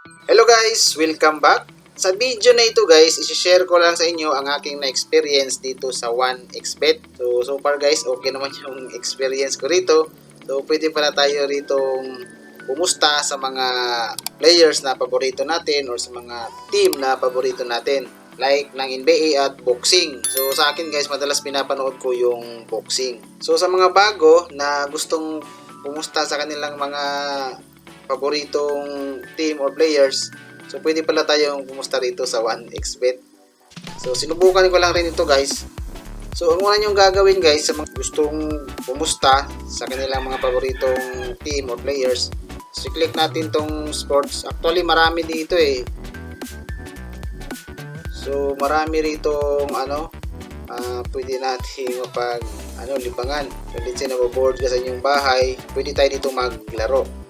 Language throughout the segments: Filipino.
Hello guys! Welcome back! Sa video na ito guys, isi-share ko lang sa inyo ang aking na-experience dito sa 1xBet. So far guys, okay naman yung experience ko rito. So pwede pala tayo rito pumusta sa mga players na paborito natin or sa mga team na paborito natin. Like ng NBA at boxing. So sa akin guys, madalas pinapanood ko yung boxing. So sa mga bago na gustong pumusta sa kanilang mga paboritong team or players, so pwede pala tayong pumusta rito sa 1xBet. So sinubukan ko lang rin ito guys. So ang una nyong gagawin guys sa mga gustong pumusta sa kanilang mga paboritong team or players, so click natin tong sports. Actually marami dito eh. So marami rito pwede natin libangan. So let's say naboboard ka sa inyong bahay, pwede tayo dito maglaro.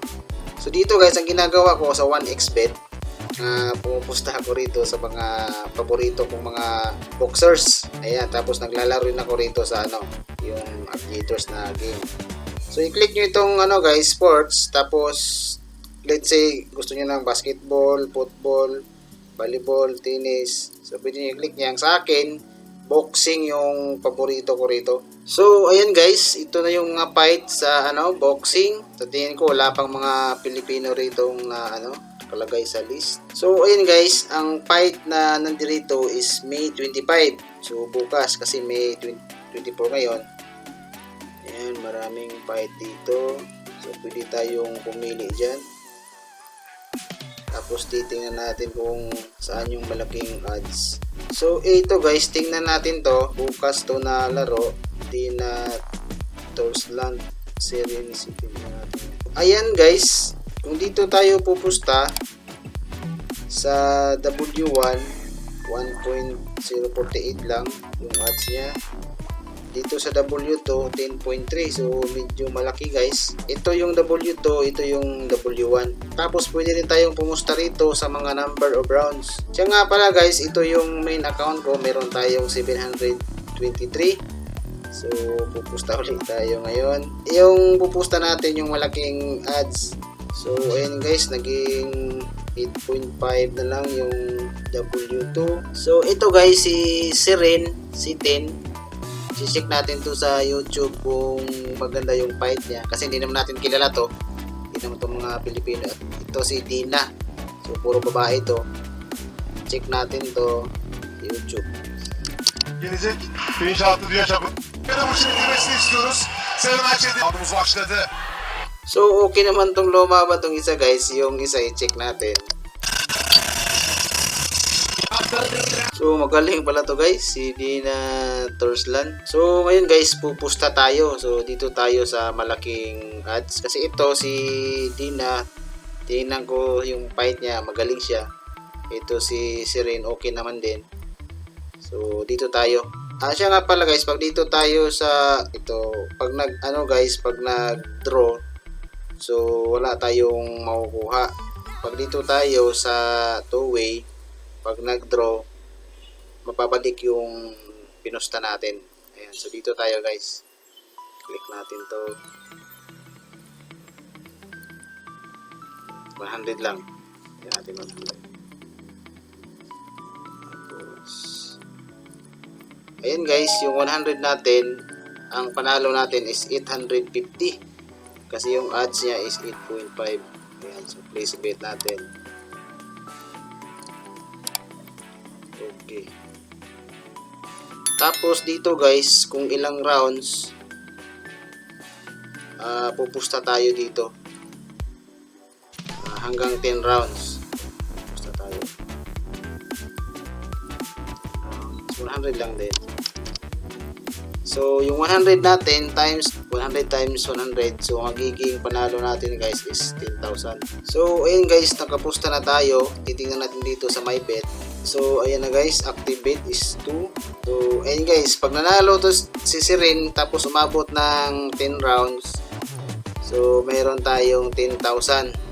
So dito guys, ang ginagawa ko sa 1xBet, pumupusta ako rito sa mga paborito kong mga boxers. Ayan, tapos naglalaro rin ako rito sa yung aviators na game. So i-click nyo itong guys, sports, tapos let's say gusto niyo ng basketball, football, volleyball, tennis. So pwede niyo i-click niyan. Sa akin, boxing yung paborito ko rito. So ayan guys, ito na yung mga fight sa boxing. Sa tingin ko wala pang mga Pilipino rito na kalagay sa list. So ayan guys, ang fight na nandirito is May 25. So bukas kasi May 24 ngayon. Ayan, maraming fight dito. So pwede tayong pumili dyan. Tapos titingnan natin kung saan yung malaking odds. So ito guys, tingnan natin to. Bukas to na laro. Dina Torsland Serenity natin. Ayan guys, kung dito tayo pupusta sa W1, 1.048 lang yung odds niya. Dito sa W2, 10.3. So medyo malaki guys. Ito yung W2, ito yung W1. Tapos pwede rin tayong pumusta rito sa mga number of rounds. Siya nga pala guys, ito yung main account ko. Meron tayong 723. So pupusta ulit tayo ngayon. Yung pupusta natin yung malaking ads. So ayan guys, naging 8.5 na lang yung W2. So ito guys, si Siren, si 10. I-check natin to sa YouTube kung maganda yung fight niya. Kasi hindi naman natin kilala to. Hindi naman to mga Pilipino. Ito si Dina. So puro babae to. Check natin to YouTube. Gelecek inşaatı diye çabuk. Karamış'ın girmesini istiyoruz. Fenerbahçe'de adımız başladı. So okay naman tong lumaban tong isa guys. Yung isa i-check natin. So magaling pala to guys, si Dina Torsland. So ngayon guys, pupusta tayo. So dito tayo sa malaking ads. Kasi ito si Dina, tingnan ko yung fight niya, magaling siya. Ito si Siren, okay naman din. So dito tayo. Siya nga pala guys, pag dito tayo sa ito, pag pag nag-draw, so wala tayong makukuha. Pag dito tayo sa two-way, pag nag-draw, mapabalik yung pinusta natin. Ayan, so dito tayo guys. Click natin to. 100 lang. Ayan natin mag-play. Tapos, ayan guys, yung 100 natin, ang panalo natin is 850. Kasi yung odds niya is 8.5. Ayan, so place bet natin. Okay. Tapos dito guys, kung ilang rounds pupusta tayo dito. Hanggang 10 rounds. Pupusta tayo. 100 lang din. So yung 100 natin times 100 times 100, so magiging panalo natin guys is 10,000. So ayun guys, nakapusta na tayo. Titingnan natin dito sa my bet. So ayan na guys, active bet is 2. So ayun guys, pag nanalo to si Siren tapos umabot ng 10 rounds, so mayroon tayong 10,000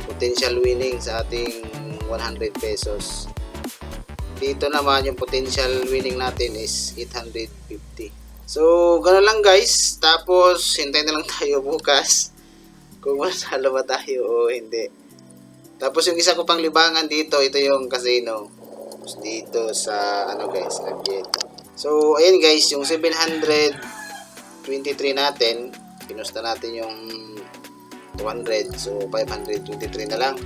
potential winning sa ating 100 pesos. Dito naman yung potential winning natin is 850. So gano'n lang guys, tapos hintayin na lang tayo bukas kung masalo ba tayo o hindi. Tapos yung isa ko pang libangan dito, ito yung casino. Dito sa ano guys, Abject. So ayan guys, yung 723 natin, pinusta natin yung 200, so 523 na lang.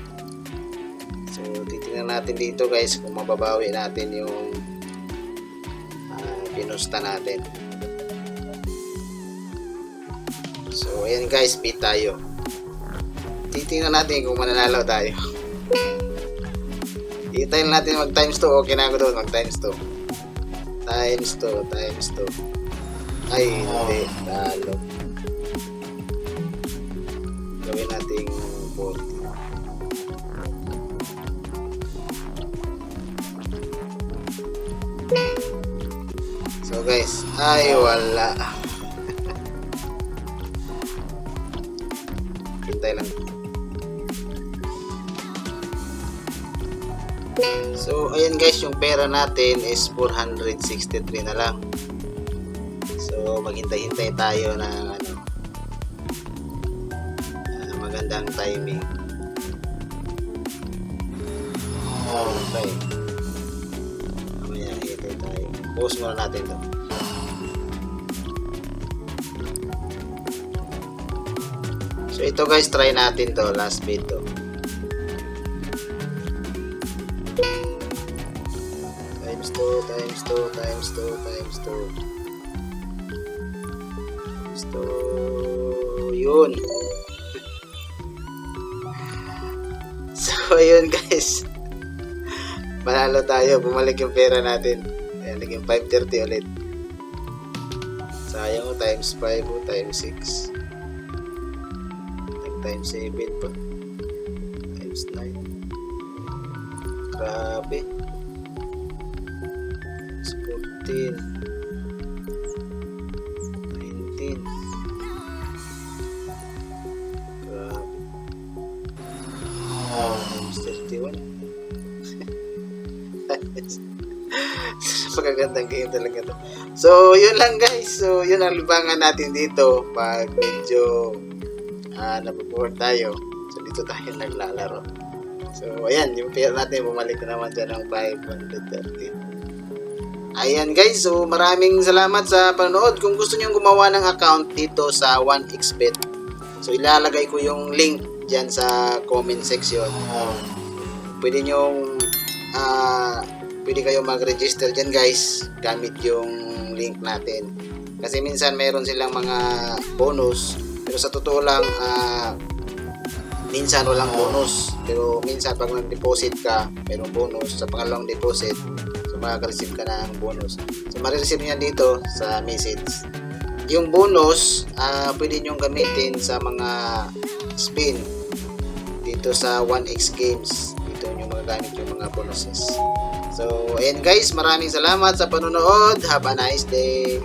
So titingnan natin dito guys kung mababawi natin yung pinusta natin. So ayan guys, beat tayo. Titingnan natin kung mananalo tayo. Iitayin natin mag times 2. Okay na ako doon, mag times 2. Times 2. Ay, hindi. Talo. Gawin natin 40. So guys, ay wala. Hintay lang. So ayan guys, yung pera natin is 463 na lang. So maghintay-hintay tayo ng ano, magandang timing. Okay. Mamaya hintay tayo. Pause muna natin to. So ito guys, try natin to, last bid to. Times 2. Yun. So ayun guys, manalo tayo, bumalik yung pera natin. Ayan, naging 530 ulit. Sayang, times 5 o times 6, times 7 pa, times 9. Grabe. 14, 19. Grabe. Times 31. Pagkagandang game talaga to. So yun lang guys, so yun ang libangan natin dito pag medyo nabuboard tayo. So dito tayo naglalaro. So ayan, yung pera natin bumalik na naman dyan ng 530. Ayan guys, so maraming salamat sa panonood. Kung gusto nyo gumawa ng account dito sa 1xbet, so ilalagay ko yung link dyan sa comment section. Pwede nyo pwede kayo mag-register dyan guys gamit yung link natin. Kasi minsan mayroon silang mga bonus, pero sa totoo lang minsan walang bonus. Pero minsan pag nag-deposit ka, mayroong bonus. Sa pangalawang deposit, so makaka-receive ka ng bonus. So ma-receive nyo dito sa message. Yung bonus, pwede nyo gamitin sa mga spin dito sa 1x games. Dito nyo magagamit yung mga bonuses. So ayan guys, maraming salamat sa panonood. Have a nice day.